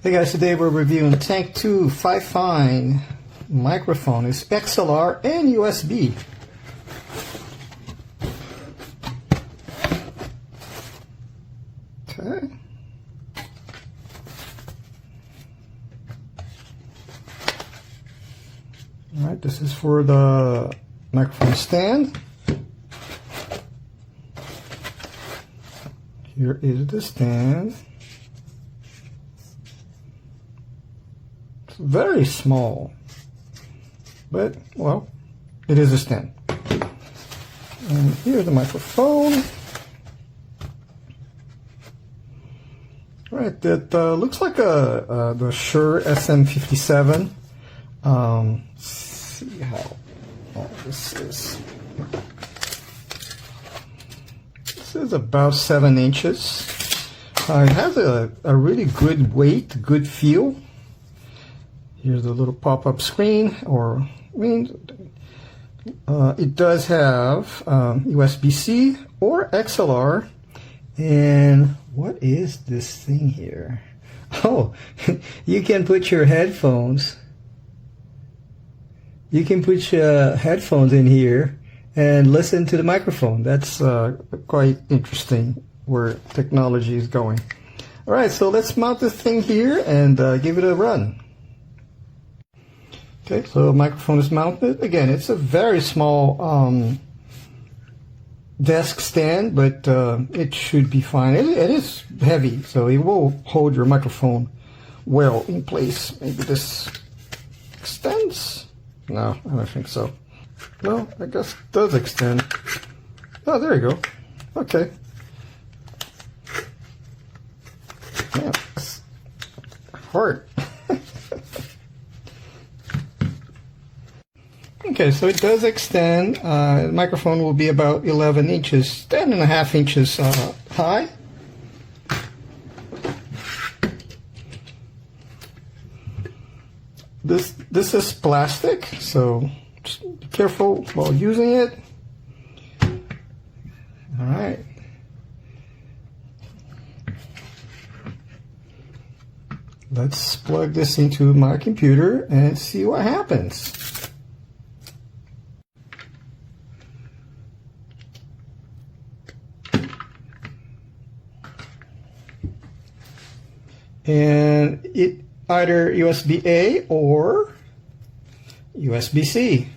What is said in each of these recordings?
Hey guys, today we're reviewing Tank 2 FIFINE microphone. It's XLR and USB. Okay. Alright, this is for the microphone stand. Here is the stand. It's very small, but, well, it is a stand. And here's the microphone. Right, that looks like the Shure SM57. Let's see how this is. This is about 7 inches. It has a really good weight, good feel. Here's the little pop-up screen, it does have USB-C or XLR. And what is this thing here? Oh, you can put your headphones. You can put your headphones in here and listen to the microphone. That's quite interesting where technology is going. All right, so let's mount this thing here and give it a run. Okay, so the microphone is mounted. Again, it's a very small desk stand, but it should be fine. It is heavy, so it will hold your microphone well in place. Maybe this extends? No, I don't think so. No, I guess it does extend. Oh, there you go. Okay. Man, it's hard. Okay, so it does extend. The microphone will be about 11 inches, 10.5 inches high. This is plastic, so just be careful while using it. All right. Let's plug this into my computer and see what happens. And it either USB-A or USB-C.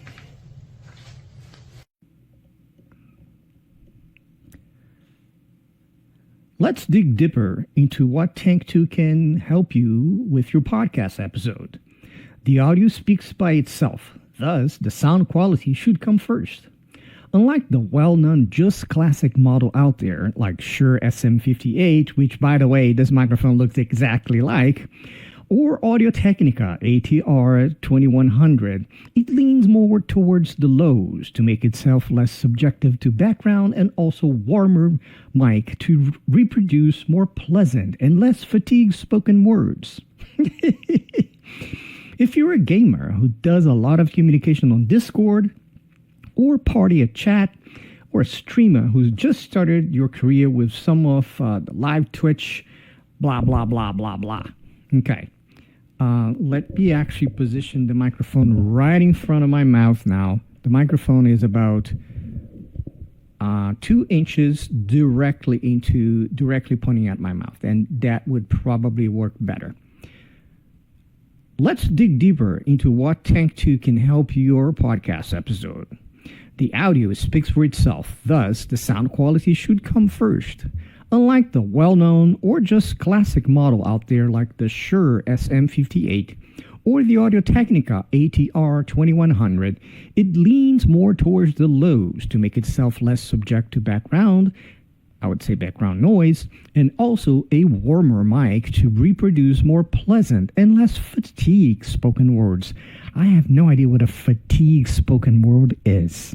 Let's dig deeper into what Tank 2 can help you with your podcast episode. The audio speaks by itself, thus the sound quality should come first. Unlike the well-known Just Classic model out there, like Shure SM58, which by the way, this microphone looks exactly like, or Audio-Technica ATR 2100, it leans more towards the lows to make itself less subjective to background and also warmer mic to reproduce more pleasant and less fatigued spoken words. If you're a gamer who does a lot of communication on Discord, or party at chat, or a streamer who's just started your career with some of the live Twitch, blah, blah, blah, blah, blah. Okay. Let me actually position the microphone right in front of my mouth now. The microphone is about 2 inches directly pointing at my mouth, and that would probably work better. Let's dig deeper into what Tank 2 can help your podcast episode. The audio speaks for itself, thus the sound quality should come first. Unlike the well-known or just classic model out there like the Shure SM58 or the Audio-Technica ATR 2100, it leans more towards the lows to make itself less subject to background noise, and also a warmer mic to reproduce more pleasant and less fatigued spoken words. I have no idea what a fatigued spoken word is.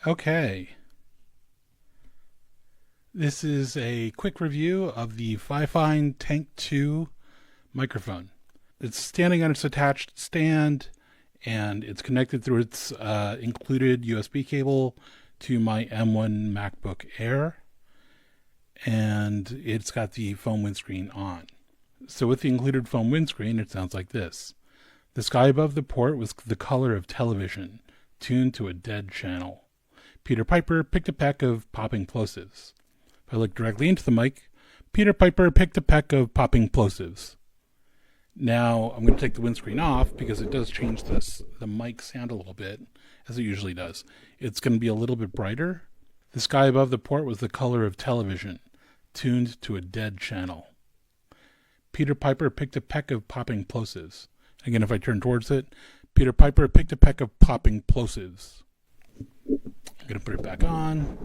Okay. This is a quick review of the FIFINE Tank 2 microphone. It's standing on its attached stand, and it's connected through its included USB cable to my M1 MacBook Air, and it's got the foam windscreen on. So with the included foam windscreen, it sounds like this. The sky above the port was the color of television, tuned to a dead channel. Peter Piper picked a peck of popping plosives. If I look directly into the mic, Peter Piper picked a peck of popping plosives. Now I'm going to take the windscreen off because it does change the mic sound a little bit, as it usually does. It's going to be a little bit brighter. The sky above the port was the color of television, tuned to a dead channel. Peter Piper picked a peck of popping plosives. Again, if I turn towards it, Peter Piper picked a peck of popping plosives. I'm going to put it back on.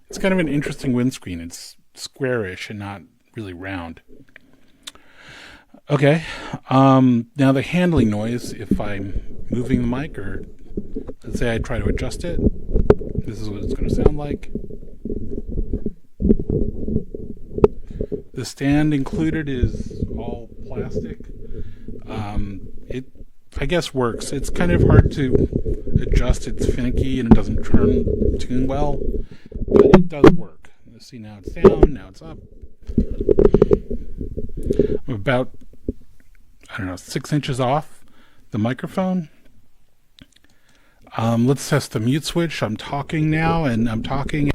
It's kind of an interesting windscreen. It's squarish and not really round. Okay. Now the handling noise, if I'm moving the mic, or let's say I try to adjust it, this is what it's going to sound like. The stand included is all plastic. It, I guess, works. It's kind of hard to adjust. It's finicky and it doesn't tune well, but it does work. You see, now it's down, now it's up. I'm about, 6 inches off the microphone. Let's test the mute switch. I'm talking now, and I'm talking.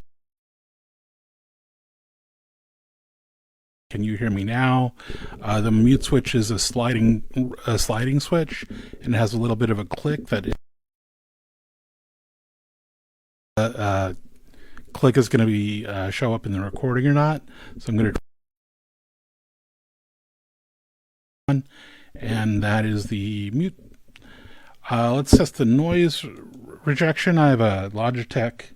Can you hear me now? The mute switch is a sliding switch, and it has a little bit of a click that click is going to be show up in the recording or not. So I'm going to, and that is the mute. Let's test the noise rejection. I have a Logitech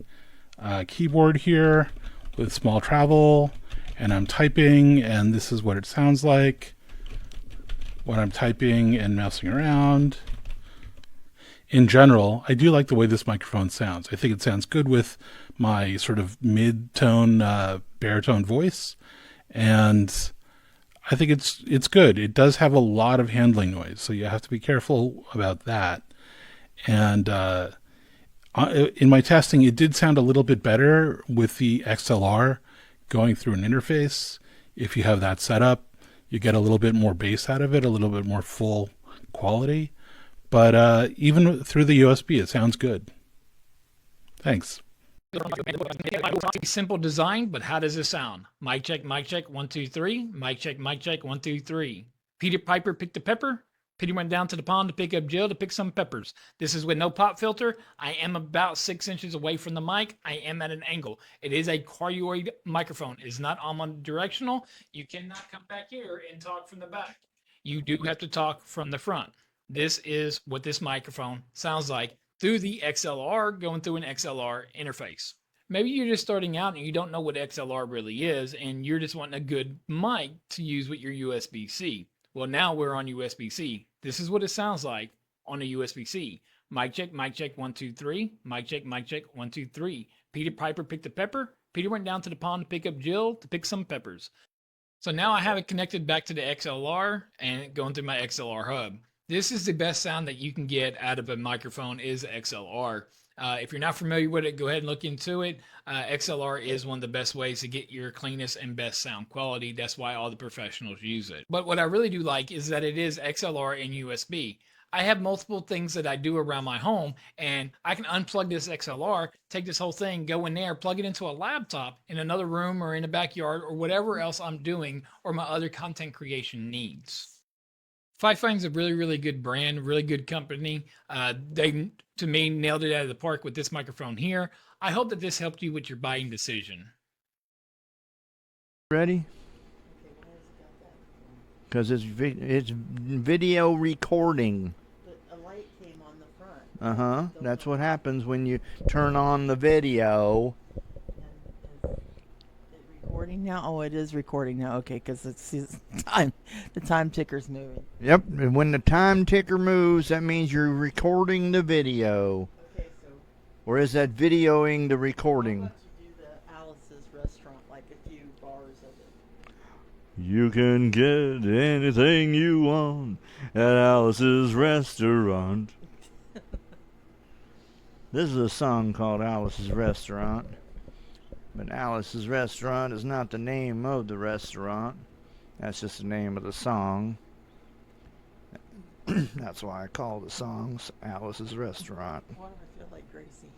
keyboard here with small travel. And I'm typing, and this is what it sounds like when I'm typing and mousing around. In general, I do like the way this microphone sounds. I think it sounds good with my sort of mid-tone, baritone voice, and I think it's good. It does have a lot of handling noise, so you have to be careful about that. And in my testing, it did sound a little bit better with the XLR going through an interface. If you have that set up, you get a little bit more bass out of it, a little bit more full quality. But even through the USB, it sounds good. Thanks. Simple design, but how does this sound? Mic check, 1, 2, 3. Mic check, 1, 2, 3. Peter Piper picked a pepper. Peter went down to the pond to pick up Jill to pick some peppers. This is with no pop filter. I am about 6 inches away from the mic. I am at an angle. It is a cardioid microphone. It's not omnidirectional. You cannot come back here and talk from the back. You do have to talk from the front. This is what this microphone sounds like through the XLR, going through an XLR interface. Maybe you're just starting out and you don't know what XLR really is, and you're just wanting a good mic to use with your USB-C. Well, now we're on USB-C. This is what it sounds like on a USB-C. Mic check, 1, 2, 3. Mic check, 1, 2, 3. Peter Piper picked a pepper. Peter went down to the pond to pick up Jill to pick some peppers. So now I have it connected back to the XLR and going through my XLR hub. This is the best sound that you can get out of a microphone is XLR. If you're not familiar with it, go ahead and look into it. XLR is one of the best ways to get your cleanest and best sound quality. That's why all the professionals use it. But what I really do like is that it is XLR and USB. I have multiple things that I do around my home, and I can unplug this XLR, take this whole thing, go in there, plug it into a laptop in another room or in the backyard or whatever else I'm doing or my other content creation needs. FIFINE's a really, really good brand, really good company. They, to me, nailed it out of the park with this microphone here. I hope that this helped you with your buying decision. Ready? Because it's video recording. But a light came on the front. Uh-huh. That's what happens when you turn on the video. And is it recording now? now? Oh, it is recording now. Okay, because it's time. The time ticker's moving. Yep, and when the time ticker moves, that means you're recording the video. Okay, so Or is that videoing the how recording? about you do the Alice's restaurant, like a few bars of it? You can get anything you want at Alice's restaurant. This is a song called Alice's Restaurant. But Alice's Restaurant is not the name of the restaurant. That's just the name of the song. That's why I call the songs Alice's Restaurant. Why do I feel like Gracie?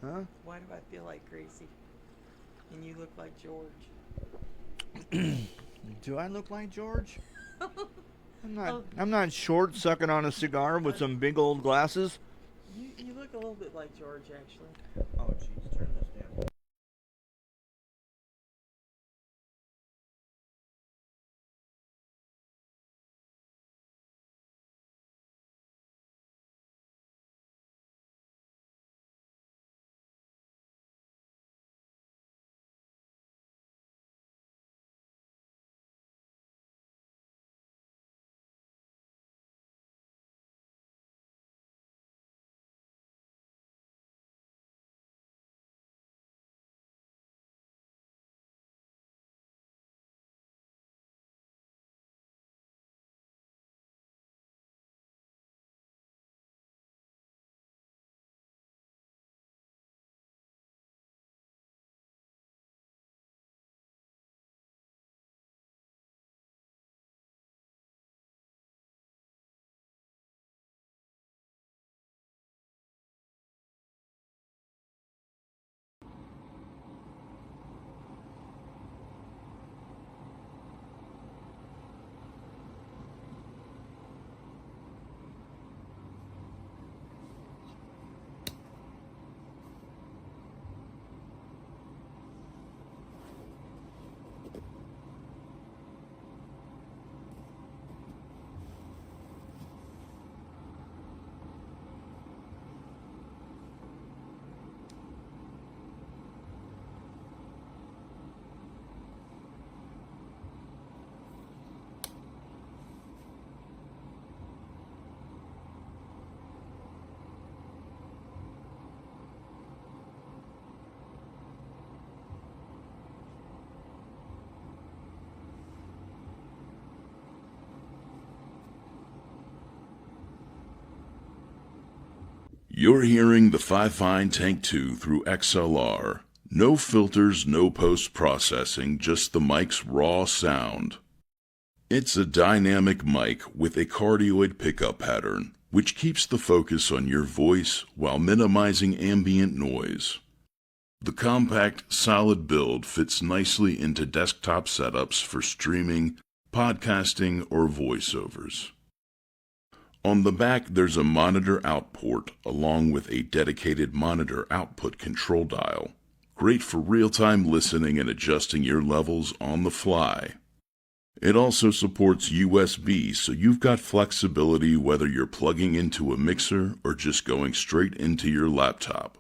Huh? Why do I feel like Gracie? And you look like George. Do I look like George? I'm not short sucking on a cigar with some big old glasses. You look a little bit like George, actually. Oh jeez, turn this down. You're hearing the FIFINE Tank 2 through XLR. No filters, no post-processing, just the mic's raw sound. It's a dynamic mic with a cardioid pickup pattern, which keeps the focus on your voice while minimizing ambient noise. The compact, solid build fits nicely into desktop setups for streaming, podcasting, or voiceovers. On the back, there's a monitor out port along with a dedicated monitor output control dial. Great for real-time listening and adjusting your levels on the fly. It also supports USB, so you've got flexibility whether you're plugging into a mixer or just going straight into your laptop.